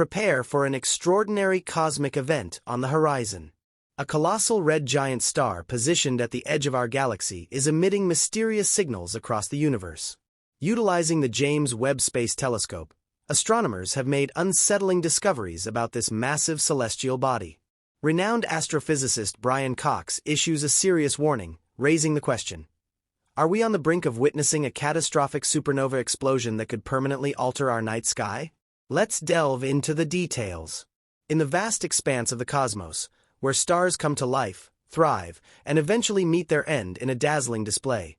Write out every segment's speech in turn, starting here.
prepare for an extraordinary cosmic event on the horizon. A colossal red giant star positioned at the edge of our galaxy is emitting mysterious signals across the universe. Utilizing the James Webb Space Telescope, astronomers have made unsettling discoveries about this massive celestial body. Renowned astrophysicist Brian Cox issues a serious warning, raising the question: are we on the brink of witnessing a catastrophic supernova explosion that could permanently alter our night sky? Let's delve into the details. In the vast expanse of the cosmos, where stars come to life, thrive, and eventually meet their end in a dazzling display,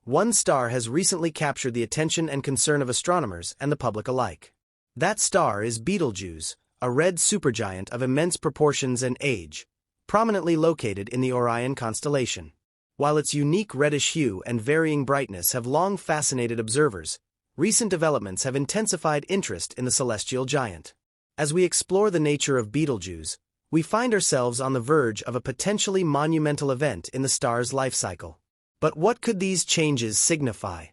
one star has recently captured the attention and concern of astronomers and the public alike. That star is Betelgeuse, a red supergiant of immense proportions and age, prominently located in the Orion constellation. While its unique reddish hue and varying brightness have long fascinated observers, recent developments have intensified interest in the celestial giant. As we explore the nature of Betelgeuse, we find ourselves on the verge of a potentially monumental event in the star's life cycle. But what could these changes signify?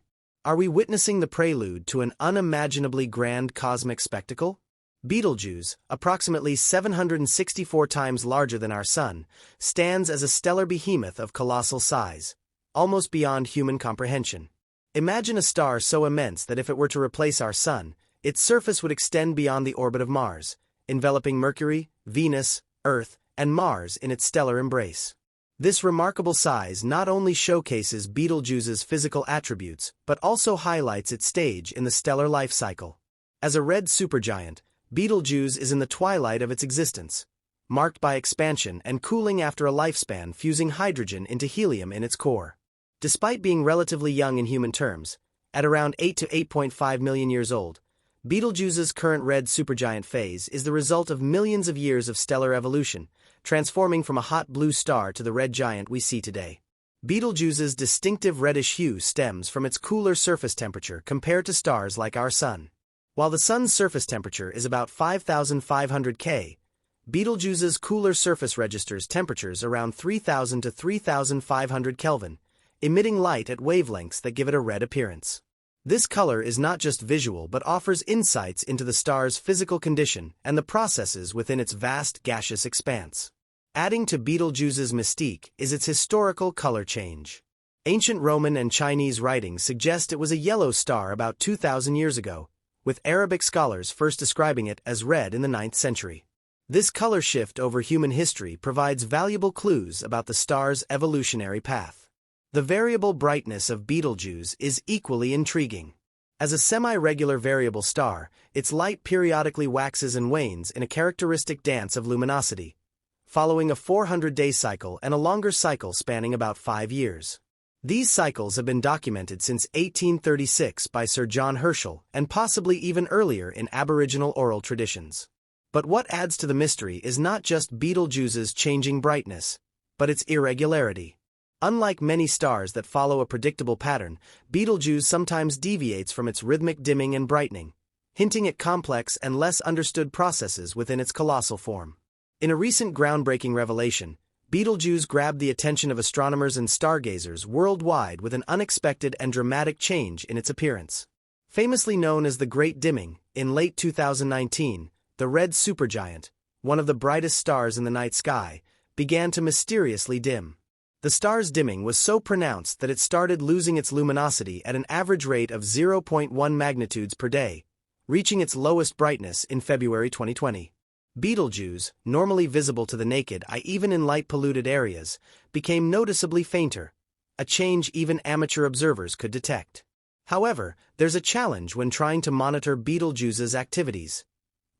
Are we witnessing the prelude to an unimaginably grand cosmic spectacle? Betelgeuse, approximately 764 times larger than our Sun, stands as a stellar behemoth of colossal size, almost beyond human comprehension. Imagine a star so immense that if it were to replace our Sun, its surface would extend beyond the orbit of Mars, enveloping Mercury, Venus, Earth, and Mars in its stellar embrace. This remarkable size not only showcases Betelgeuse's physical attributes but also highlights its stage in the stellar life cycle. As a red supergiant, Betelgeuse is in the twilight of its existence, marked by expansion and cooling after a lifespan fusing hydrogen into helium in its core. Despite being relatively young in human terms, at around 8 to 8.5 million years old, Betelgeuse's current red supergiant phase is the result of millions of years of stellar evolution, transforming from a hot blue star to the red giant we see today. Betelgeuse's distinctive reddish hue stems from its cooler surface temperature compared to stars like our Sun. While the Sun's surface temperature is about 5,500 K, Betelgeuse's cooler surface registers temperatures around 3,000 to 3,500 Kelvin, emitting light at wavelengths that give it a red appearance. This color is not just visual but offers insights into the star's physical condition and the processes within its vast gaseous expanse. Adding to Betelgeuse's mystique is its historical color change. Ancient Roman and Chinese writings suggest it was a yellow star about 2,000 years ago, with Arabic scholars first describing it as red in the 9th century. This color shift over human history provides valuable clues about the star's evolutionary path. The variable brightness of Betelgeuse is equally intriguing. As a semi-regular variable star, its light periodically waxes and wanes in a characteristic dance of luminosity, following a 400-day cycle and a longer cycle spanning about 5 years. These cycles have been documented since 1836 by Sir John Herschel and possibly even earlier in Aboriginal oral traditions. But what adds to the mystery is not just Betelgeuse's changing brightness, but its irregularity. Unlike many stars that follow a predictable pattern, Betelgeuse sometimes deviates from its rhythmic dimming and brightening, hinting at complex and less understood processes within its colossal form. In a recent groundbreaking revelation, Betelgeuse grabbed the attention of astronomers and stargazers worldwide with an unexpected and dramatic change in its appearance. Famously known as the Great Dimming, in late 2019, the red supergiant, one of the brightest stars in the night sky, began to mysteriously dim. The star's dimming was so pronounced that it started losing its luminosity at an average rate of 0.1 magnitudes per day, reaching its lowest brightness in February 2020. Betelgeuse, normally visible to the naked eye even in light-polluted areas, became noticeably fainter, a change even amateur observers could detect. However, there's a challenge when trying to monitor Betelgeuse's activities: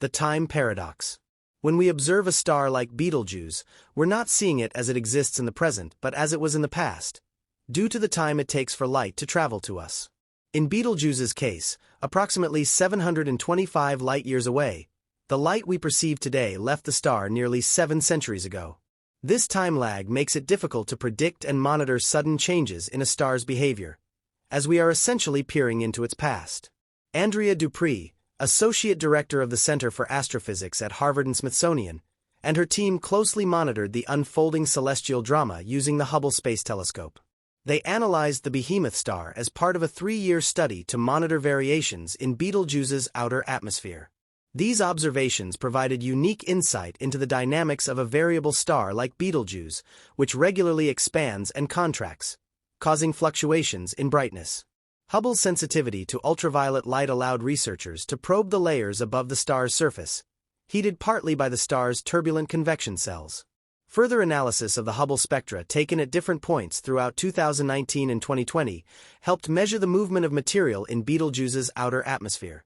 the time paradox. When we observe a star like Betelgeuse, we're not seeing it as it exists in the present but as it was in the past, due to the time it takes for light to travel to us. In Betelgeuse's case, approximately 725 light-years away, the light we perceive today left the star nearly 7 centuries ago. This time lag makes it difficult to predict and monitor sudden changes in a star's behavior, as we are essentially peering into its past. Andrea Dupree, Associate Director of the Center for Astrophysics at Harvard and Smithsonian, and her team closely monitored the unfolding celestial drama using the Hubble Space Telescope. They analyzed the behemoth star as part of a 3-year study to monitor variations in Betelgeuse's outer atmosphere. These observations provided unique insight into the dynamics of a variable star like Betelgeuse, which regularly expands and contracts, causing fluctuations in brightness. Hubble's sensitivity to ultraviolet light allowed researchers to probe the layers above the star's surface, heated partly by the star's turbulent convection cells. Further analysis of the Hubble spectra taken at different points throughout 2019 and 2020 helped measure the movement of material in Betelgeuse's outer atmosphere,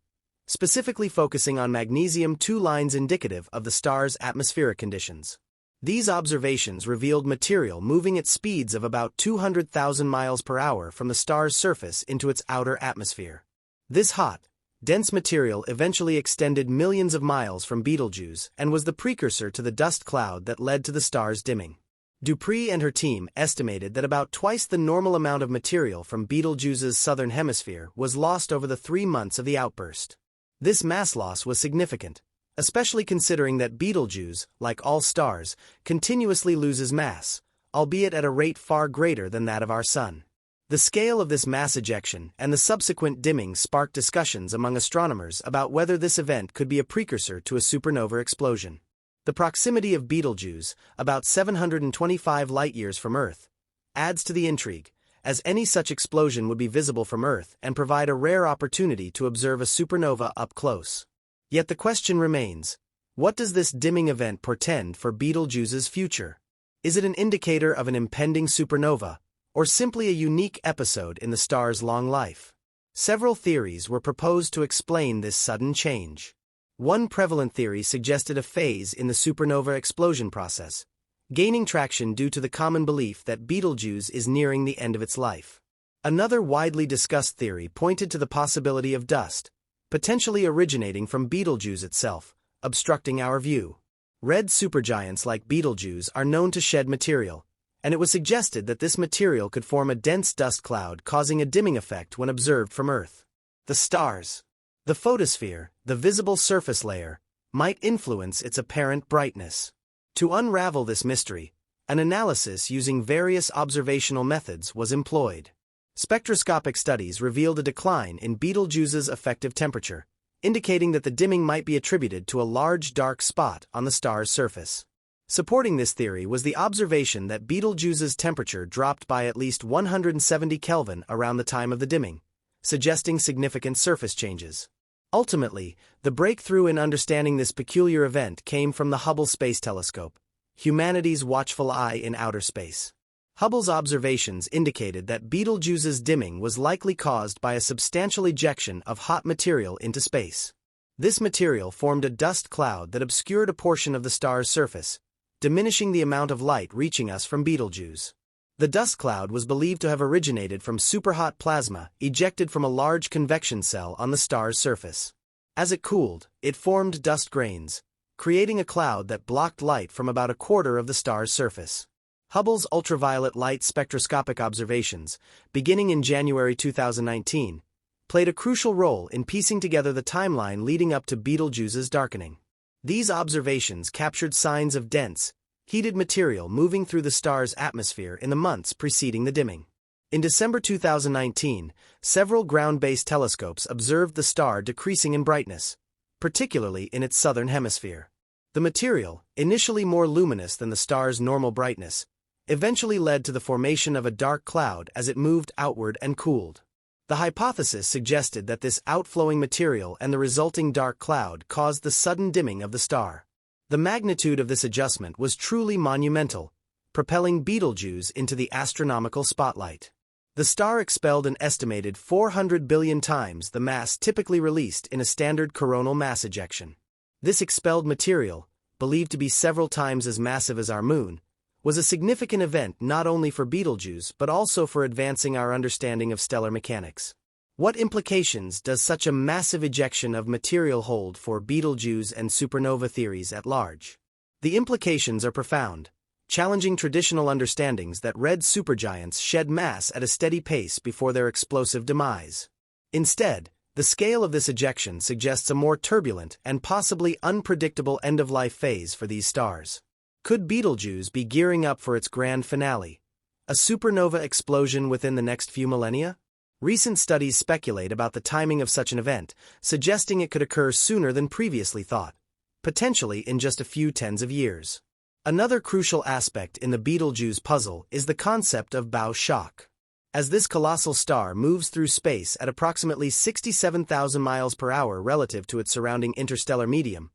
specifically focusing on magnesium-2 lines indicative of the star's atmospheric conditions. These observations revealed material moving at speeds of about 200,000 miles per hour from the star's surface into its outer atmosphere. This hot, dense material eventually extended millions of miles from Betelgeuse and was the precursor to the dust cloud that led to the star's dimming. Dupree and her team estimated that about twice the normal amount of material from Betelgeuse's southern hemisphere was lost over the 3 months of the outburst. This mass loss was significant, especially considering that Betelgeuse, like all stars, continuously loses mass, albeit at a rate far greater than that of our Sun. The scale of this mass ejection and the subsequent dimming sparked discussions among astronomers about whether this event could be a precursor to a supernova explosion. The proximity of Betelgeuse, about 725 light-years from Earth, adds to the intrigue, as any such explosion would be visible from Earth and provide a rare opportunity to observe a supernova up close. Yet the question remains, what does this dimming event portend for Betelgeuse's future? Is it an indicator of an impending supernova, or simply a unique episode in the star's long life? Several theories were proposed to explain this sudden change. One prevalent theory suggested a phase in the supernova explosion process, gaining traction due to the common belief that Betelgeuse is nearing the end of its life. Another widely discussed theory pointed to the possibility of dust, potentially originating from Betelgeuse itself, obstructing our view. Red supergiants like Betelgeuse are known to shed material, and it was suggested that this material could form a dense dust cloud causing a dimming effect when observed from Earth. The stars. The photosphere, the visible surface layer, might influence its apparent brightness. To unravel this mystery, an analysis using various observational methods was employed. Spectroscopic studies revealed a decline in Betelgeuse's effective temperature, indicating that the dimming might be attributed to a large dark spot on the star's surface. Supporting this theory was the observation that Betelgeuse's temperature dropped by at least 170 Kelvin around the time of the dimming, suggesting significant surface changes. Ultimately, the breakthrough in understanding this peculiar event came from the Hubble Space Telescope, humanity's watchful eye in outer space. Hubble's observations indicated that Betelgeuse's dimming was likely caused by a substantial ejection of hot material into space. This material formed a dust cloud that obscured a portion of the star's surface, diminishing the amount of light reaching us from Betelgeuse. The dust cloud was believed to have originated from superhot plasma ejected from a large convection cell on the star's surface. As it cooled, it formed dust grains, creating a cloud that blocked light from about a quarter of the star's surface. Hubble's ultraviolet light spectroscopic observations, beginning in January 2019, played a crucial role in piecing together the timeline leading up to Betelgeuse's darkening. These observations captured signs of dense, heated material moving through the star's atmosphere in the months preceding the dimming. In December 2019, several ground-based telescopes observed the star decreasing in brightness, particularly in its southern hemisphere. The material, initially more luminous than the star's normal brightness, eventually led to the formation of a dark cloud as it moved outward and cooled. The hypothesis suggested that this outflowing material and the resulting dark cloud caused the sudden dimming of the star. The magnitude of this adjustment was truly monumental, propelling Betelgeuse into the astronomical spotlight. The star expelled an estimated 400 billion times the mass typically released in a standard coronal mass ejection. This expelled material, believed to be several times as massive as our Moon, was a significant event not only for Betelgeuse but also for advancing our understanding of stellar mechanics. What implications does such a massive ejection of material hold for Betelgeuse and supernova theories at large? The implications are profound, challenging traditional understandings that red supergiants shed mass at a steady pace before their explosive demise. Instead, the scale of this ejection suggests a more turbulent and possibly unpredictable end-of-life phase for these stars. Could Betelgeuse be gearing up for its grand finale, a supernova explosion within the next few millennia? Recent studies speculate about the timing of such an event, suggesting it could occur sooner than previously thought, potentially in just a few tens of years. Another crucial aspect in the Betelgeuse puzzle is the concept of bow shock. As this colossal star moves through space at approximately 67,000 miles per hour relative to its surrounding interstellar medium,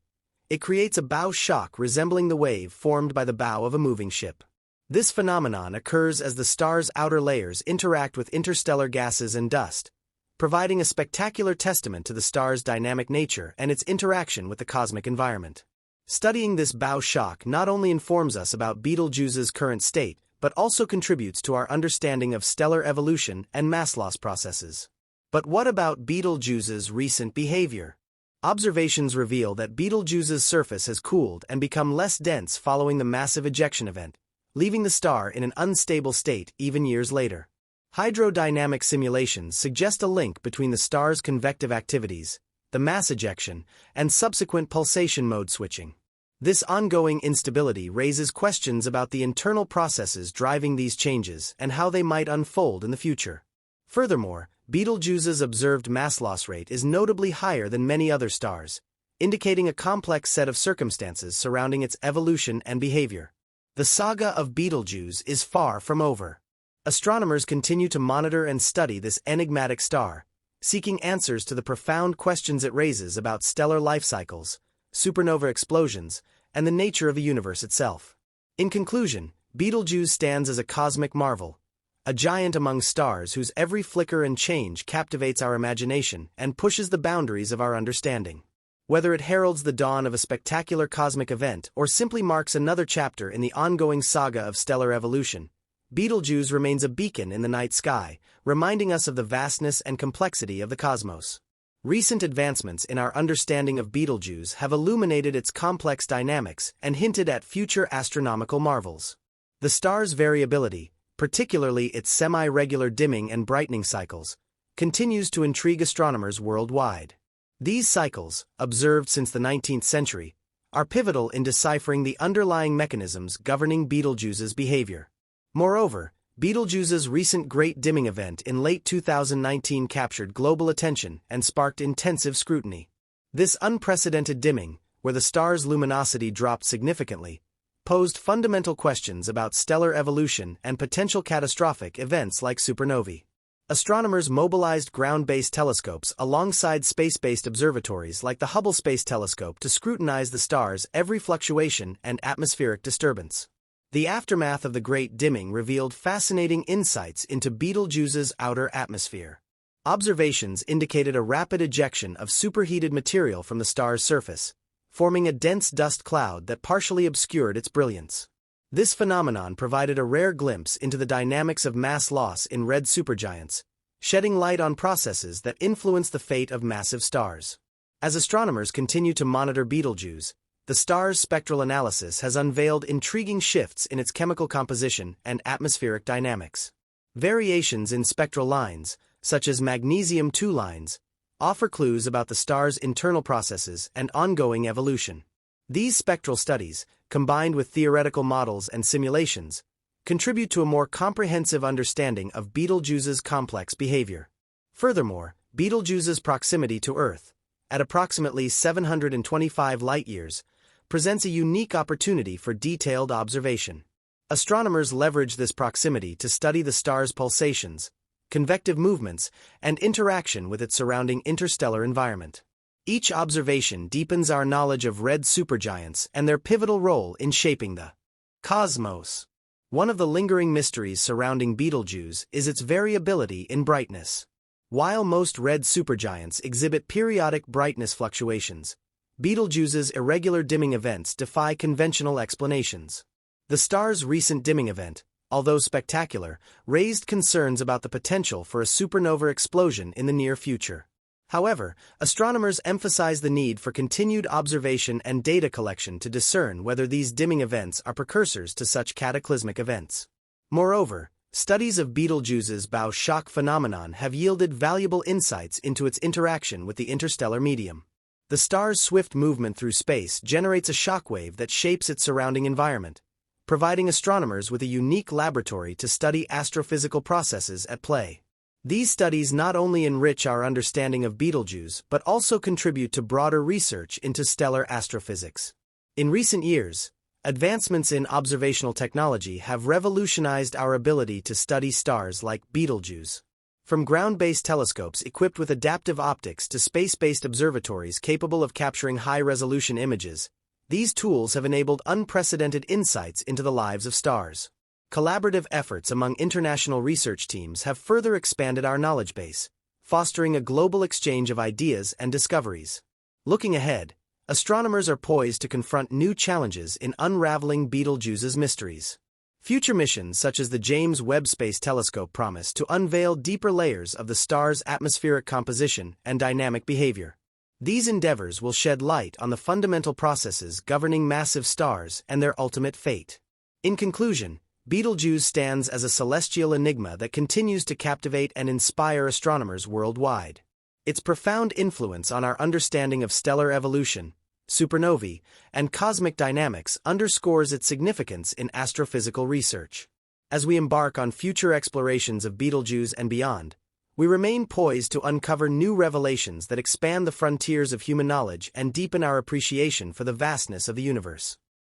it creates a bow shock resembling the wave formed by the bow of a moving ship. This phenomenon occurs as the star's outer layers interact with interstellar gases and dust, providing a spectacular testament to the star's dynamic nature and its interaction with the cosmic environment. Studying this bow shock not only informs us about Betelgeuse's current state, but also contributes to our understanding of stellar evolution and mass loss processes. But what about Betelgeuse's recent behavior? Observations reveal that Betelgeuse's surface has cooled and become less dense following the massive ejection event, leaving the star in an unstable state even years later. Hydrodynamic simulations suggest a link between the star's convective activities, the mass ejection, and subsequent pulsation mode switching. This ongoing instability raises questions about the internal processes driving these changes and how they might unfold in the future. Furthermore, Betelgeuse's observed mass loss rate is notably higher than many other stars, indicating a complex set of circumstances surrounding its evolution and behavior. The saga of Betelgeuse is far from over. Astronomers continue to monitor and study this enigmatic star, seeking answers to the profound questions it raises about stellar life cycles, supernova explosions, and the nature of the universe itself. In conclusion, Betelgeuse stands as a cosmic marvel, a giant among stars whose every flicker and change captivates our imagination and pushes the boundaries of our understanding. Whether it heralds the dawn of a spectacular cosmic event or simply marks another chapter in the ongoing saga of stellar evolution, Betelgeuse remains a beacon in the night sky, reminding us of the vastness and complexity of the cosmos. Recent advancements in our understanding of Betelgeuse have illuminated its complex dynamics and hinted at future astronomical marvels. The star's variability, particularly its semi-regular dimming and brightening cycles, continues to intrigue astronomers worldwide. These cycles, observed since the 19th century, are pivotal in deciphering the underlying mechanisms governing Betelgeuse's behavior. Moreover, Betelgeuse's recent Great Dimming event in late 2019 captured global attention and sparked intensive scrutiny. This unprecedented dimming, where the star's luminosity dropped significantly, posed fundamental questions about stellar evolution and potential catastrophic events like supernovae. Astronomers mobilized ground-based telescopes alongside space-based observatories like the Hubble Space Telescope to scrutinize the star's every fluctuation and atmospheric disturbance. The aftermath of the Great Dimming revealed fascinating insights into Betelgeuse's outer atmosphere. Observations indicated a rapid ejection of superheated material from the star's surface, forming a dense dust cloud that partially obscured its brilliance. This phenomenon provided a rare glimpse into the dynamics of mass loss in red supergiants, shedding light on processes that influence the fate of massive stars. As astronomers continue to monitor Betelgeuse, the star's spectral analysis has unveiled intriguing shifts in its chemical composition and atmospheric dynamics. Variations in spectral lines, such as magnesium-2 lines, offer clues about the star's internal processes and ongoing evolution. These spectral studies, combined with theoretical models and simulations, contribute to a more comprehensive understanding of Betelgeuse's complex behavior. Furthermore, Betelgeuse's proximity to Earth, at approximately 725 light-years, presents a unique opportunity for detailed observation. Astronomers leverage this proximity to study the star's pulsations, convective movements, and interaction with its surrounding interstellar environment. Each observation deepens our knowledge of red supergiants and their pivotal role in shaping the cosmos. One of the lingering mysteries surrounding Betelgeuse is its variability in brightness. While most red supergiants exhibit periodic brightness fluctuations, Betelgeuse's irregular dimming events defy conventional explanations. The star's recent dimming event, although spectacular, raised concerns about the potential for a supernova explosion in the near future. However, astronomers emphasize the need for continued observation and data collection to discern whether these dimming events are precursors to such cataclysmic events. Moreover, studies of Betelgeuse's bow shock phenomenon have yielded valuable insights into its interaction with the interstellar medium. The star's swift movement through space generates a shockwave that shapes its surrounding environment, providing astronomers with a unique laboratory to study astrophysical processes at play. These studies not only enrich our understanding of Betelgeuse but also contribute to broader research into stellar astrophysics. In recent years, advancements in observational technology have revolutionized our ability to study stars like Betelgeuse. From ground-based telescopes equipped with adaptive optics to space-based observatories capable of capturing high-resolution images, these tools have enabled unprecedented insights into the lives of stars. Collaborative efforts among international research teams have further expanded our knowledge base, fostering a global exchange of ideas and discoveries. Looking ahead, astronomers are poised to confront new challenges in unraveling Betelgeuse's mysteries. Future missions such as the James Webb Space Telescope promise to unveil deeper layers of the star's atmospheric composition and dynamic behavior. These endeavors will shed light on the fundamental processes governing massive stars and their ultimate fate. In conclusion, Betelgeuse stands as a celestial enigma that continues to captivate and inspire astronomers worldwide. Its profound influence on our understanding of stellar evolution, supernovae, and cosmic dynamics underscores its significance in astrophysical research. As we embark on future explorations of Betelgeuse and beyond, we remain poised to uncover new revelations that expand the frontiers of human knowledge and deepen our appreciation for the vastness of the universe.